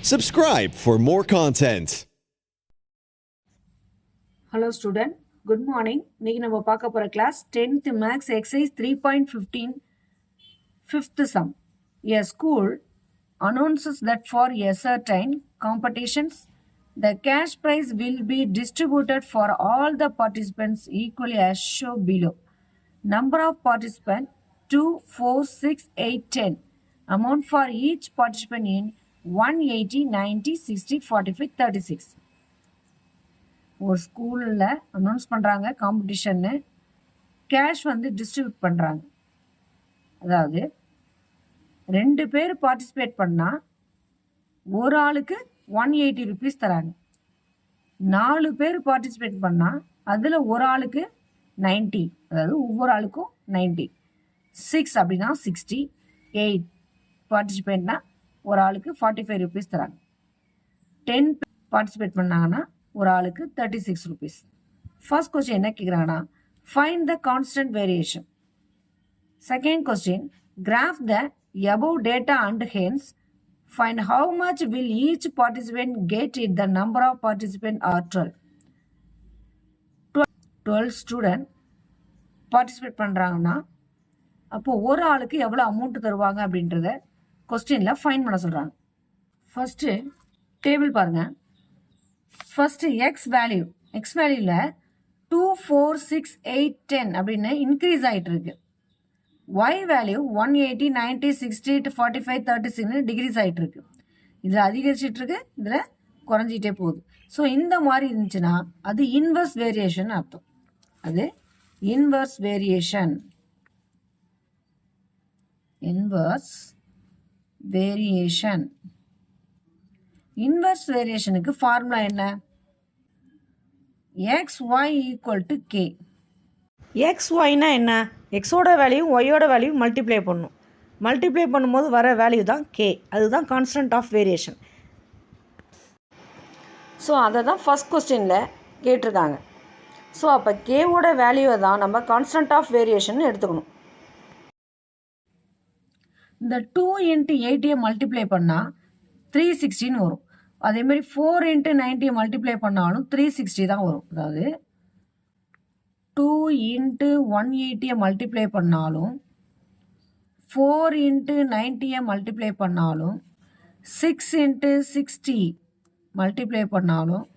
Subscribe for more content. Hello student, good morning. இன்னைக்கு நம்ம பார்க்க போற class 10th maths exercise 3.15 fifth sum. A school announces that for a certain competitions the cash prize will be distributed for all the participants equally as shown below. Number of participants 2, 4, 6, 8, 10. Amount for each participant in 180, 90, 60, 45, 36. ஒரு ஸ்கூலில் announce பண்ணுறாங்க காம்படிஷன்னு, cash வந்து distribute பண்ணுறாங்க. அதாவது 2 பேர் participate பண்ணால் ஒரு ஆளுக்கு 180 ருபீஸ் தராங்க. 4 பேர் பார்ட்டிசிபேட் பண்ணால் அதில் ஒரு ஆளுக்கு 90, அதாவது ஒவ்வொரு ஆளுக்கும் 90. 6 அப்படின்னா 60, 8 பார்ட்டிசிபேட்னா ஒரு ஆளுக்கு 45 ருபீஸ் தராங்க. 10 பார்ட்டிசிபேட் பண்ணாங்கன்னா ஒரு ஆளுக்கு 36 ருபீஸ். ஃபர்ஸ்ட் கொஸ்டின் என்ன கேட்குறாங்கன்னா, find the constant variation. Second question, graph the above data and hence find how much will each participant get if the number of participants are 12. 12 student participate பண்ணுறாங்கன்னா அப்போது ஒரு ஆளுக்கு எவ்வளோ அமௌண்ட் தருவாங்க அப்படின்றத கொஸ்டினில் ஃபைன் பண்ண சொல்கிறாங்க. ஃபஸ்ட்டு டேபிள் பாருங்கள். ஃபஸ்ட்டு எக்ஸ் வேல்யூவில் 2, 4, 6, 8, 10 அப்படின்னு இன்க்ரீஸ் ஆகிட்டு இருக்கு. ஒய் வேல்யூ 180, 90, 60, 45, 36 டிகிரீஸ் ஆகிட்டு இருக்கு. இதில் அதிகரிச்சிட்டு இருக்கு, இதில் குறைஞ்சிட்டே போகுது. ஸோ இந்த மாதிரி இருந்துச்சுன்னா அது இன்வர்ஸ் வேரியேஷன் அர்த்தம். அது இன்வர்ஸ் வேரியேஷன். இன்வர்ஸ் வேரியேஷனுக்கு ஃபார்முலா என்ன? XY equal to K. XYனா என்ன? எக்ஸோட வேல்யூ ஒய்யோட வேல்யூ மல்டிப்ளை பண்ணணும். மல்டிப்ளை பண்ணும்போது வர வேல்யூ தான் கே. அதுதான் கான்ஸ்டன்ட் ஆஃப் வேரியேஷன். ஸோ அதை தான் ஃபஸ்ட் கொஸ்டினில் கேட்டிருக்காங்க. ஸோ அப்போ கேவோட வேல்யூவை தான் நம்ம கான்ஸ்டன்ட் ஆஃப் வேரியேஷன் எடுத்துக்கணும். இந்த 2 × 80 மல்டிப்ளை பண்ணால் 360 வரும். அதேமாதிரி 4 × 90 மல்டிப்ளை பண்ணாலும் 360 தான் வரும். அதாவது 2 × 180 மல்டிப்ளை பண்ணாலும் 4 × 90 மல்டிப்ளை பண்ணாலும் 6 × 60 மல்டிப்ளை பண்ணாலும்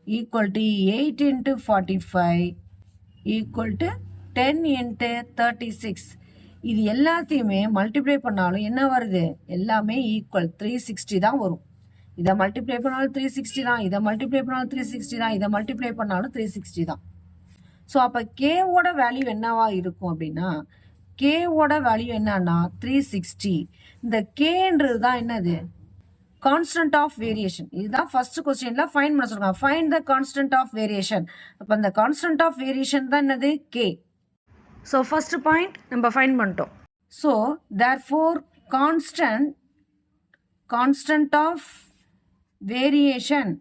ஈக்குவல் டு 8 × 45 ஈக்குவல் டு 10 × 36. இது எல்லாத்தையுமே மல்டிப்ளை பண்ணாலும் என்ன வருது? எல்லாமே ஈக்குவல் 360 தான் வரும். இதை மல்டிப்ளை பண்ணாலும் 360 தான், இதை மல்டிப்ளை பண்ணாலும் 360 தான், இதை மல்டிப்ளை பண்ணாலும் 360 தான். ஸோ அப்போ கேவோட வேல்யூ என்னவா இருக்கும் அப்படின்னா, கேவோட வேல்யூ என்னன்னா 360. இந்த கேன்றது தான் என்னது? Constant of variation. இதுதான் ஃபர்ஸ்ட் கொஸ்டின்ல ஃபைண்ட் பண்ண சொல்றாங்க. Find the constant of variation. அப்போ அந்த கான்ஸ்டன்ட் ஆஃப் வேரியேஷன் தான் என்னது? கே. ஸோ ஃபஸ்ட்டு பாயிண்ட் நம்ம ஃபைண்ட் பண்ணிட்டோம். So therefore constant of variation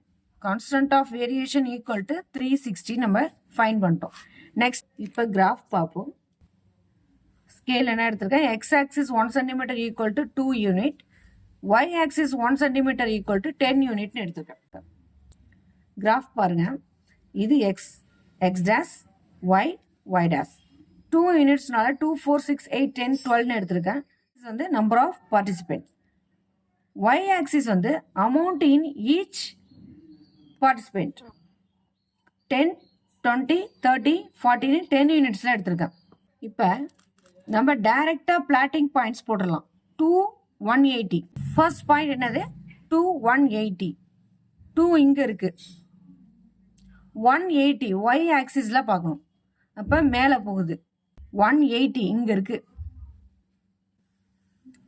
equal to 360 நம்ம ஃபைண்ட் பண்ணிட்டோம். நெக்ஸ்ட் இப்போ கிராஃப் பார்ப்போம். ஸ்கேல் என்ன எடுத்திருக்கேன்? X axis 1 centimetre equal to 2 unit, Y axis 1 centimetre equal to 10 யூனிட்னு எடுத்திருக்கேன். கிராஃப் பாருங்க. இது எக்ஸ் டேஸ், ஒய் டேஸ். 2 யூனிட்ஸ்னால 2, 4, 6, 8, 10, 12னு எடுத்திருக்கேன். இது வந்து number of participants. Y axis வந்து அமௌண்ட் இன் ஈச் பார்ட்டிசிபென்ட் 10, 20, 30, 40ன்னு 10 யூனிட்ஸில் எடுத்திருக்கேன். இப்போ நம்ம டைரெக்டாக பிளாட்டிங் பாயிண்ட்ஸ் போட்டுடலாம். 2, 180. ஃபர்ஸ்ட் பாயிண்ட் என்னது? 2, 180. 2 இங்கே இருக்குது. 180 ஒய் ஆக்சிஸில் பார்க்கணும். அப்போ மேலே போகுது. 180 இங்கே இருக்குது.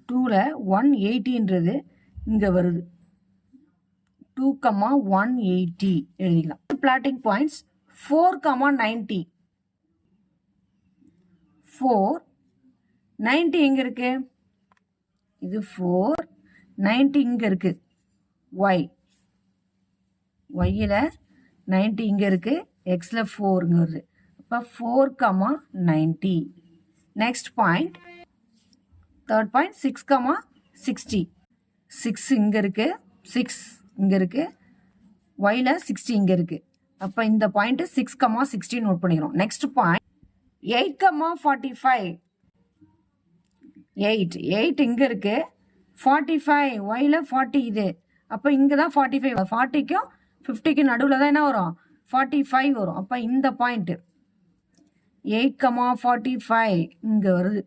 2ல் 180ன்றது இங்கே வருது. 2, 180 எழுதிக்கலாம். Blotting points 4, 90. 4, 90 எங்கே இருக்கு? இது 4, 90 இங்கே இருக்கு. ஒய்யில் 90 இங்கே இருக்கு. எக்ஸில் 4 இங்கே வருது. இப்போ 4, 90. Next point, third point 6, 60. 6 இங்கே இருக்குது, 6 இங்கே இருக்குது, ஒயில் 60 இங்கே இருக்குது. அப்போ இந்த பாயிண்ட்டு 6,60 நோட் பண்ணிக்கிறோம். Next point 8,45. 8 இங்கே இருக்குது, 45 ஒயில் 40 இது. அப்போ இங்கே தான் 45, 40க்கும் 50க்கும் நடுவில் தான் என்ன வரும், 45 வரும். அப்போ இந்த பாயிண்ட்டு 8,45 இங்கே வருது.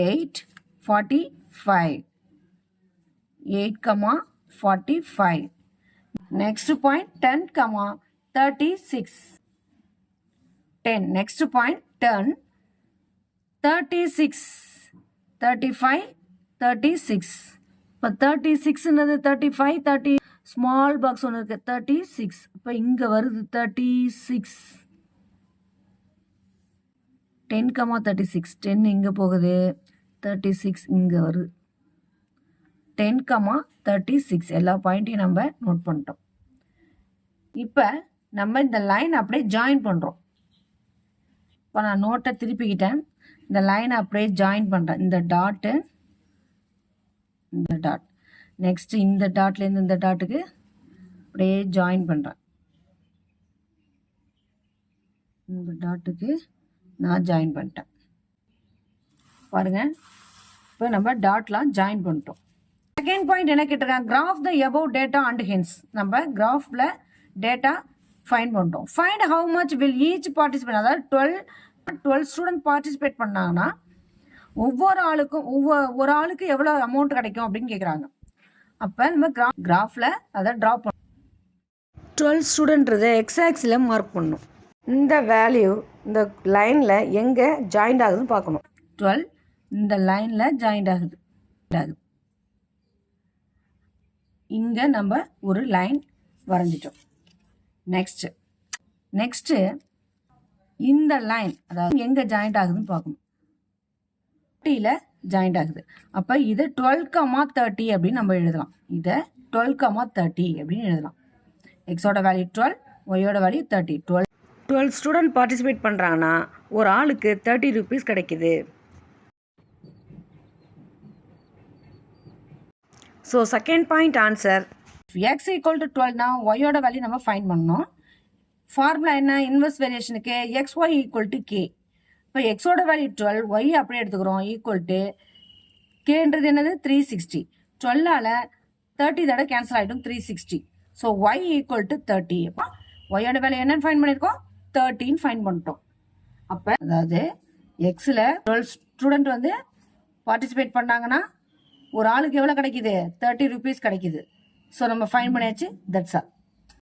8,45. 8,45. Next point 10,36. 10. Next point 10, 36. 35, 36. இப்போ 36 என்னது 35, 30 ஸ்மால் பாக்ஸ் ஒன்று இருக்குது 36. இப்போ இங்கே வருது 36. 10,36. 10 இங்கே போகுது, 36 இங்கே வருது. 10,36 எல்லா பாயிண்ட்டையும் நம்ம நோட் பண்ணிட்டோம். இப்போ நம்ம இந்த லைன் அப்படியே ஜாயின் பண்ணுறோம். இப்போ நான் நோட்டை திருப்பிக்கிட்டேன், இந்த லைனை அப்படியே ஜாயின் பண்ணுறேன். இந்த டாட்டு, இந்த டாட், நெக்ஸ்ட் இந்த டாட்லேருந்து இந்த டாட்டுக்கு அப்படியே ஜாயின் பண்ணுறேன். இந்த டாட்டுக்கு நான் ஜாயின் பண்ணிட்டேன் பாருங்கள். இப்போ நம்ம டாட்லாம் ஜாயின் பண்ணிட்டோம். செகண்ட் பாயிண்ட் என்ன கேட்டிருக்காங்க, graph the above data and hints. நம்ம கிராஃபில் டேட்டா ஃபைண்ட் பண்ணிட்டோம். Find how much will each participate, அதாவது 12 ஸ்டூடெண்ட் பார்ட்டிசிபேட் பண்ணாங்கன்னா ஒவ்வொரு ஆளுக்கும் ஒரு ஆளுக்கு எவ்வளோ அமௌண்ட் கிடைக்கும் அப்படின்னு கேட்குறாங்க. அப்போ நம்ம கிராஃபில் அதை ட்ரா பண்ணணும். 12 ஸ்டூடெண்ட்றது எக்ஸாக்ஸில் மார்க் பண்ணணும். இந்த வேல்யூ இந்த லைனில் எங்கே ஜாயிண்ட் ஆகுதுன்னு பார்க்கணும். 12 இந்த லைனில் ஜாயிண்ட் ஆகுது. இங்கே நம்ம ஒரு லைன் வரைஞ்சிட்டோம். நெக்ஸ்ட்டு இந்த லைன் அதாவது எங்கே ஜாயிண்ட் ஆகுதுன்னு பார்க்கணும். 30ல் ஜாயிண்ட் ஆகுது. அப்போ இதை 12,30 அப்படின்னு நம்ம எழுதலாம். இதை 12,30 அப்படின்னு எழுதலாம். எக்ஸோட வேல்யூ 12, ஒய்யோட வேல்யூ 30. 12 ஸ்டூடெண்ட் பார்ட்டிசிபேட் பண்ணுறாங்கன்னா ஒரு ஆளுக்கு 30 rupees கிடைக்குது. So second point answer. X equal to 12னா ஒய்யோட வேல்யூ நம்ம ஃபைண்ட் பண்ணணும். ஃபார்முலா என்ன, இன்வெர்ஸ் வேரியேஷனுக்கு X Y equal to K. இப்போ எக்ஸோட வேல்யூ 12, ஒய் அப்படியே எடுத்துக்கிறோம், ஈக்குவல் டு கேன்றது என்னது 360. 12ஆல் 30 தடவை கேன்சல் ஆகிடும், 360. So Y equal to 30. அப்போ ஒய்யோட வேல்யூ என்னன்னு ஃபைண்ட் பண்ணியிருக்கோம், 13 ஃபைண்ட் பண்ணிட்டோம். அப்போ அதாவது எக்ஸில் 12 ஸ்டூடெண்ட் வந்து பார்ட்டிசிபேட் பண்ணாங்கன்னா ஒரு ஆளுக்கு எவ்வளோ கிடைக்குது, 30 rupees கிடைக்குது. ஸோ நம்ம ஃபைண்ட் பண்ணியாச்சு. That's all.